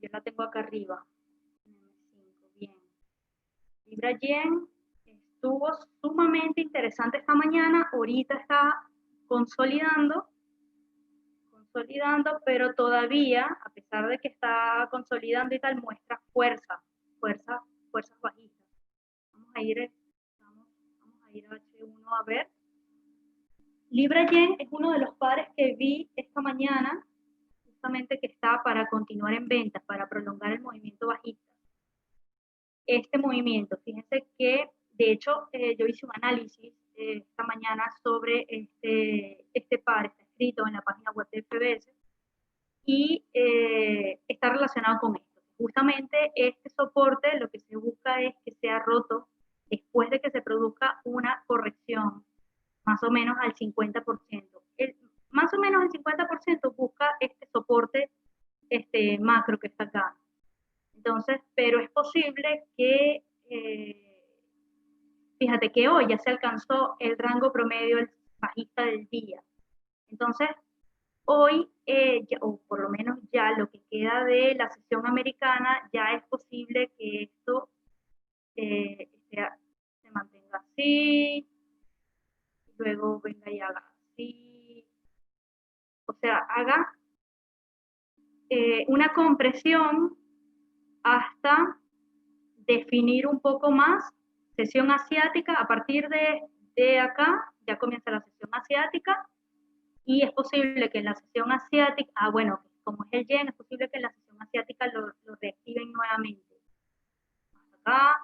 Yo la tengo acá arriba. Bien. Libra Yen estuvo sumamente interesante esta mañana, ahorita está consolidando, pero todavía, a pesar de que está consolidando y tal, muestra fuerzas bajistas. Vamos a ir a H1 a ver. Libra Yen es uno de los pares que vi esta mañana, justamente que está para continuar en ventas, para prolongar el movimiento bajista. Este movimiento, fíjense que de hecho yo hice un análisis esta mañana sobre este par, está escrito en la página web de FBS y está relacionado con esto. Justamente este soporte lo que se busca es que sea roto después de que se produzca una corrección más o menos al 50%. Más o menos el 50% busca este soporte macro que está acá. Entonces, pero es posible que, fíjate que hoy ya se alcanzó el rango promedio bajista del día. Entonces, hoy, o por lo menos ya lo que queda de la sesión americana, ya es posible que esto se mantenga así, luego venga y haga así, o sea, haga una compresión hasta definir un poco más sesión asiática. A partir de acá ya comienza la sesión asiática y es posible que en la sesión asiática, bueno, como es el yen, es posible que en la sesión asiática lo reactiven nuevamente. Acá,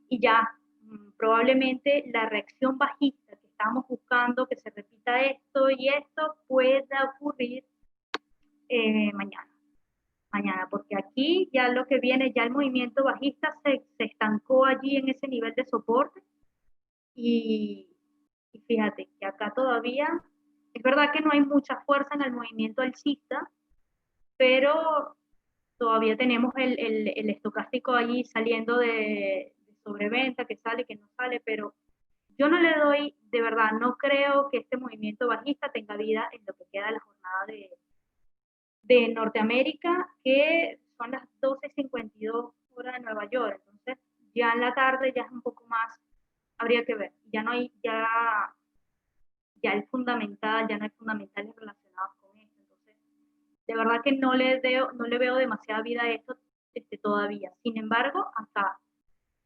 y ya probablemente la reacción bajista que estamos buscando, que se repita esto y esto, pueda ocurrir mañana, porque aquí ya lo que viene, ya el movimiento bajista se estancó allí en ese nivel de soporte y fíjate que acá todavía, es verdad que no hay mucha fuerza en el movimiento alcista, pero todavía tenemos el estocástico allí saliendo de sobreventa, que sale, que no sale, pero yo no le doy, de verdad, no creo que este movimiento bajista tenga vida en lo que queda de la jornada de Norteamérica, que son las 12:52 horas de Nueva York. Entonces, ya en la tarde ya es un poco más, habría que ver. Ya no hay, ya el fundamental, ya no hay fundamentales relacionados con esto. Entonces, de verdad que no le veo demasiada vida a esto todavía. Sin embargo, acá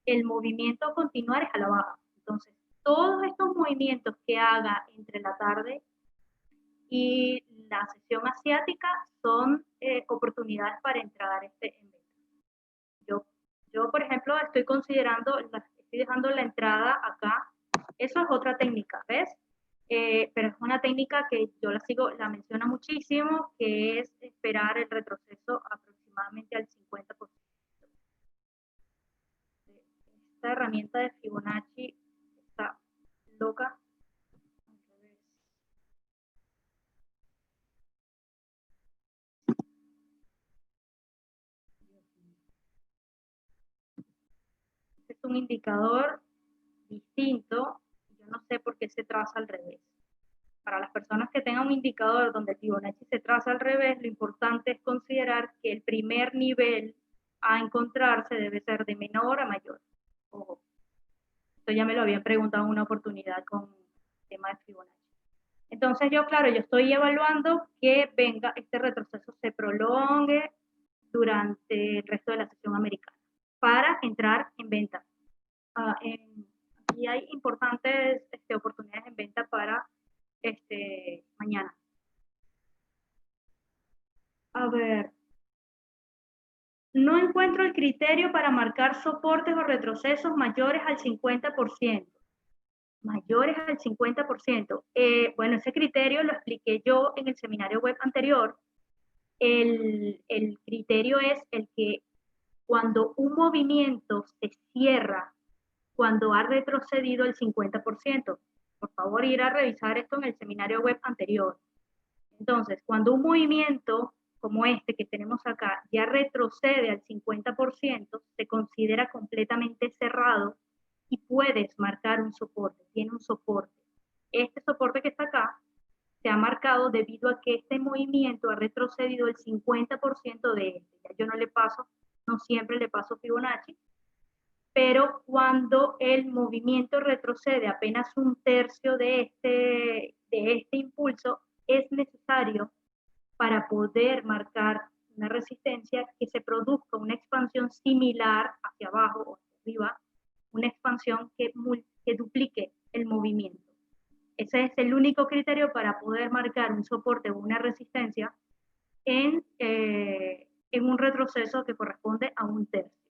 el movimiento a continuar es a la baja. Entonces, todos estos movimientos que haga entre la tarde y la sesión asiática son oportunidades para entrar en venta. Yo, por ejemplo, estoy considerando, estoy dejando la entrada acá. Eso es otra técnica, ¿ves? Pero es una técnica que yo la sigo, la menciono muchísimo, que es esperar el retroceso aproximadamente al 50%. Esta herramienta de Fibonacci está loca. Este es un indicador distinto. Yo no sé por qué se traza al revés. Para las personas que tengan un indicador donde el Fibonacci se traza al revés, lo importante es considerar que el primer nivel a encontrarse debe ser de menor a mayor. Ojo, esto ya me lo habían preguntado en una oportunidad con el tema de Fibonacci. Entonces yo, claro, yo estoy evaluando que venga, este retroceso se prolongue durante el resto de la sesión americana para entrar en venta. Aquí hay importantes oportunidades en venta para mañana. A ver, no encuentro el criterio para marcar soportes o retrocesos mayores al 50%. Mayores al 50%. Bueno, ese criterio lo expliqué yo en el seminario web anterior. El criterio es el que cuando un movimiento se cierra, cuando ha retrocedido el 50%. Por favor, ir a revisar esto en el seminario web anterior. Entonces, cuando un movimiento como este que tenemos acá ya retrocede al 50%, se considera completamente cerrado y puedes marcar un soporte, tiene un soporte. Este soporte que está acá se ha marcado debido a que este movimiento ha retrocedido el 50% de este. Ya yo no le paso, no siempre le paso Fibonacci, pero cuando el movimiento retrocede apenas un tercio de este impulso, es necesario para poder marcar una resistencia que se produzca una expansión similar hacia abajo o hacia arriba, una expansión que duplique el movimiento. Ese es el único criterio para poder marcar un soporte o una resistencia en un retroceso que corresponde a un tercio.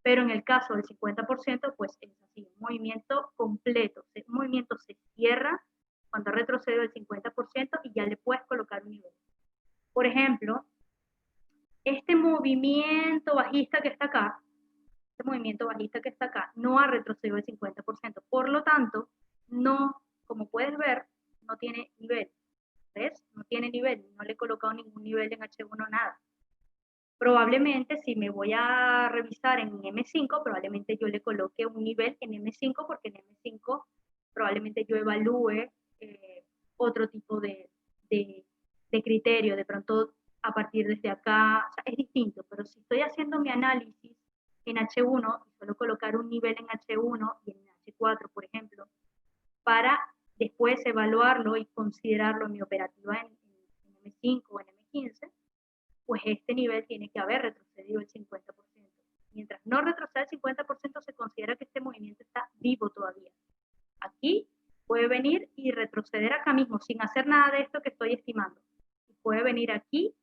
Pero en el caso del 50%, pues es así, un movimiento completo, un movimiento se cierra cuando ha retrocedido el 50% y ya le puedes colocar un nivel. Por ejemplo, este movimiento bajista que está acá, no ha retrocedido el 50%. Por lo tanto, no, como puedes ver, no tiene nivel. ¿Ves? No tiene nivel, no le he colocado ningún nivel en H1, nada. Probablemente si me voy a revisar en M5, probablemente yo le coloque un nivel en M5 porque en M5 probablemente yo evalúe otro tipo de criterio, de pronto a partir desde acá, o sea, es distinto, pero si estoy haciendo mi análisis en H1 y suelo colocar un nivel en H1 y en H4, por ejemplo, para después evaluarlo y considerarlo en mi operativa en M5 o en M15, pues este nivel tiene que haber retrocedido el 50%. Mientras no retroceda el 50%, se considera que este movimiento está vivo todavía. Aquí puede venir y retroceder acá mismo, sin hacer nada de esto que estoy estimando. Puede venir aquí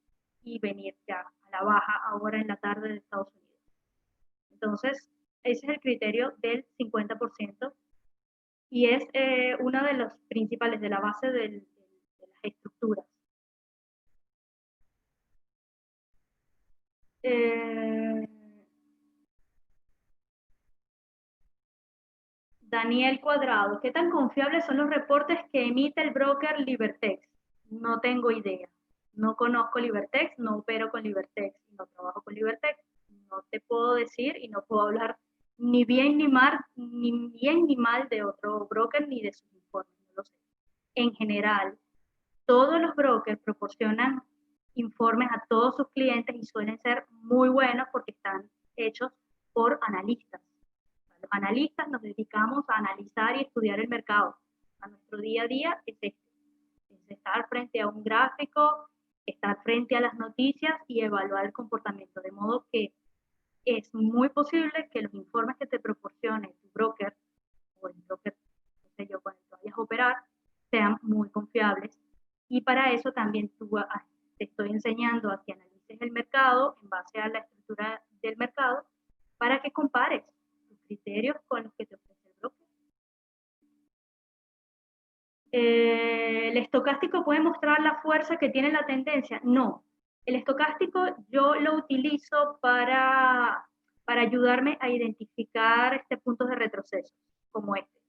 y venir ya a la baja ahora en la tarde de Estados Unidos. Entonces, ese es el criterio del 50% y es uno de los principales, de la base de las estructuras. Daniel Cuadrado, ¿qué tan confiables son los reportes que emite el broker Libertex? No tengo idea. No conozco Libertex, no opero con Libertex, no trabajo con Libertex. No te puedo decir y no puedo hablar ni bien ni mal, de otro broker ni de sus informes, no lo sé. En general, todos los brokers proporcionan informes a todos sus clientes y suelen ser muy buenos porque están hechos por analistas. Los analistas nos dedicamos a analizar y estudiar el mercado. A nuestro día a día es estar frente a un gráfico, estar frente a las noticias y evaluar el comportamiento, de modo que es muy posible que los informes que te proporcione tu broker o el broker, no sé yo, con el que vayas a operar, sean muy confiables. Y para eso también te estoy enseñando a que analices el mercado en base a la estructura del mercado para que compares tus criterios con los que te ofrece el broker. ¿El estocástico puede mostrar la fuerza que tiene la tendencia? No. El estocástico yo lo utilizo para ayudarme a identificar puntos de retroceso, como este.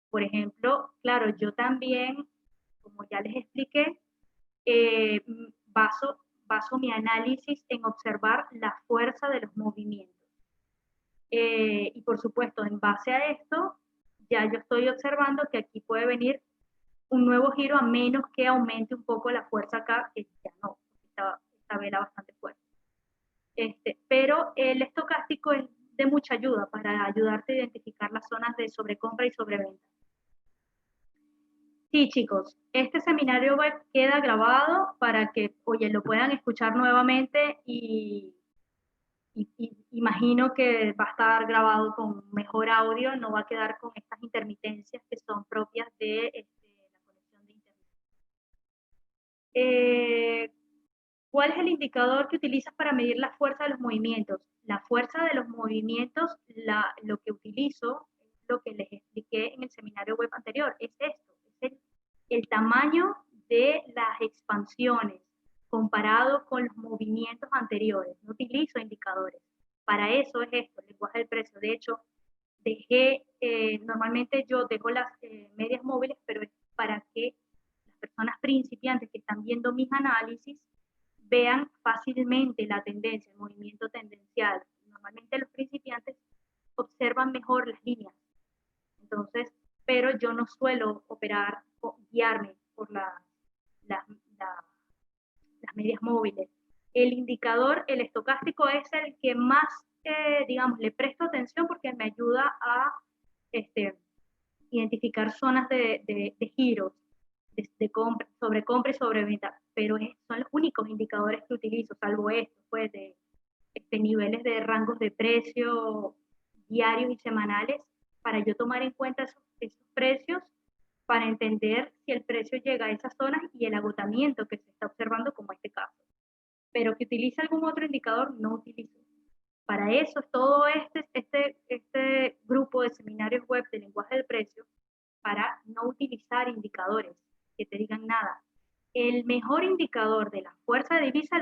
Por ejemplo, claro, yo también, como ya les expliqué, eh, baso mi análisis en observar la fuerza de los movimientos. Y por supuesto, en base a esto, ya yo estoy observando que aquí puede venir un nuevo giro a menos que aumente un poco la fuerza acá, que ya no, esta vela bastante fuerte. Pero el estocástico es de mucha ayuda para ayudarte a identificar las zonas de sobrecompra y sobreventa. Sí, chicos, este seminario web queda grabado para que, oye, lo puedan escuchar nuevamente y imagino que va a estar grabado con mejor audio, no va a quedar con estas intermitencias que son propias de la conexión de internet. ¿Cuál es el indicador que utilizas para medir la fuerza de los movimientos? La fuerza de los movimientos, lo que utilizo, es lo que les expliqué en el seminario web anterior, es esto, es el tamaño de las expansiones comparado con los movimientos anteriores. No utilizo indicadores. Para eso es esto, el lenguaje del precio. De hecho, normalmente yo dejo las medias móviles, pero es para que las personas principiantes que están viendo mis análisis vean fácilmente la tendencia, el movimiento tendencial. Normalmente los principiantes observan mejor las líneas. Entonces, pero yo no suelo operar o guiarme por las medias móviles. El indicador, el estocástico, es el que más, digamos, le presto atención porque me ayuda a identificar zonas de giros, sobrecompra y sobreventa, pero son los únicos indicadores que utilizo, salvo estos, pues, de niveles de rangos de precio diarios y semanales, para yo tomar en cuenta esos precios para entender si el precio llega a esas zonas y el agotamiento que se está observando, como este caso. Pero que utilice algún otro indicador, no utilizo. Para eso es todo este grupo de seminarios web de lenguaje del precio, para no utilizar indicadores que te digan nada. El mejor indicador de la fuerza de divisa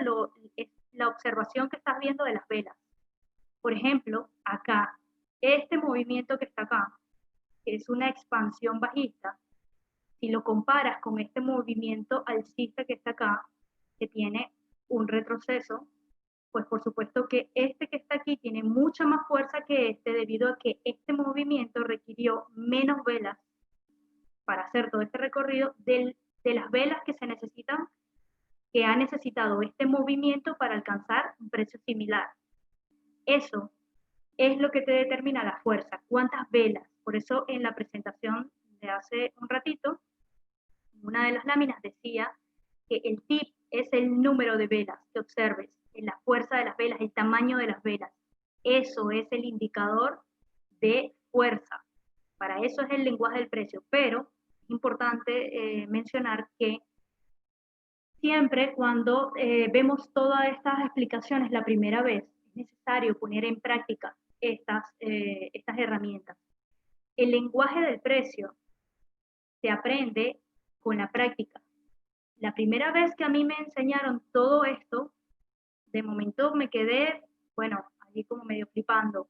es la observación que estás viendo de las velas. Por ejemplo, acá, este movimiento que está acá, que es una expansión bajista, si lo comparas con este movimiento alcista que está acá, que tiene un retroceso, pues por supuesto que este que está aquí tiene mucha más fuerza que este, debido a que este movimiento requirió menos velas para hacer todo este recorrido de las velas que se necesitan, que ha necesitado este movimiento para alcanzar un precio similar. Eso es lo que te determina la fuerza, cuántas velas. Por eso en la presentación de hace un ratito, una de las láminas decía que el tip es el número de velas que observes, en la fuerza de las velas, el tamaño de las velas. Eso es el indicador de fuerza. Para eso es el lenguaje del precio. Pero es importante mencionar que siempre cuando vemos todas estas explicaciones la primera vez, es necesario poner en práctica estas herramientas. El lenguaje del precio se aprende con la práctica. La primera vez que a mí me enseñaron todo esto, de momento me quedé, bueno, allí como medio flipando,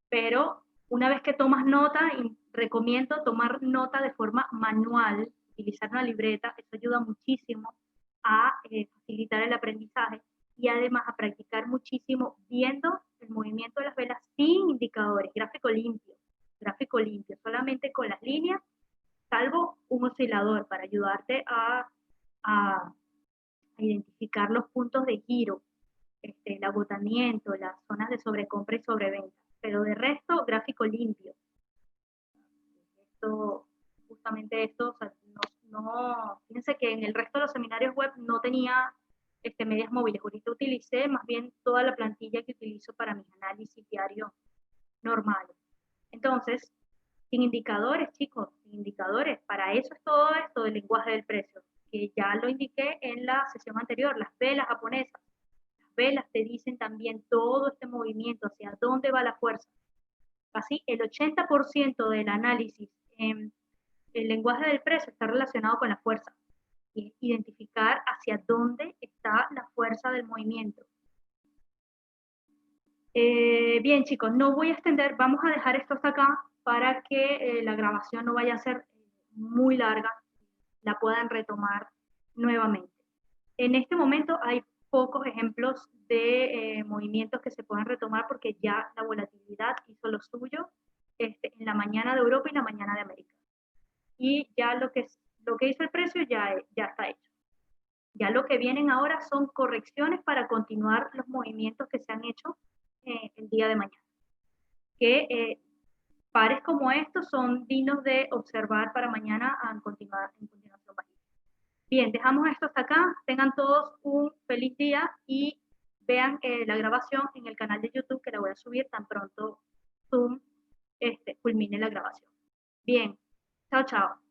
pero una vez que tomas nota, recomiendo tomar nota de forma manual, utilizar una libreta, eso ayuda muchísimo a facilitar el aprendizaje y además a practicar muchísimo viendo el movimiento de las velas sin indicadores, gráfico limpio, solamente con las líneas, salvo un oscilador para ayudarte a identificar los puntos de giro, el agotamiento, las zonas de sobrecompra y sobreventa. Pero de resto, gráfico limpio. Justamente esto, o sea, fíjense que en el resto de los seminarios web no tenía medias móviles. Ahorita utilicé más bien toda la plantilla que utilizo para mis análisis diarios normales. Entonces, sin indicadores, chicos, sin indicadores. Para eso es todo esto del lenguaje del precio, que ya lo indiqué en la sesión anterior, las velas japonesas. Las velas te dicen también todo este movimiento, hacia dónde va la fuerza. Casi el 80% del análisis en el lenguaje del precio está relacionado con la fuerza. Y identificar hacia dónde está la fuerza del movimiento. Bien, chicos, no voy a extender, vamos a dejar esto hasta acá para que la grabación no vaya a ser muy larga, la puedan retomar nuevamente. En este momento hay pocos ejemplos de movimientos que se puedan retomar porque ya la volatilidad hizo lo suyo en la mañana de Europa y la mañana de América. Y ya lo que hizo el precio ya está hecho. Ya lo que vienen ahora son correcciones para continuar los movimientos que se han hecho el día de mañana. Que pares como estos son dignos de observar para mañana en continuación. Bien, dejamos esto hasta acá. Tengan todos un feliz día y vean la grabación en el canal de YouTube que la voy a subir tan pronto Zoom culmine la grabación. Bien, chao, chao.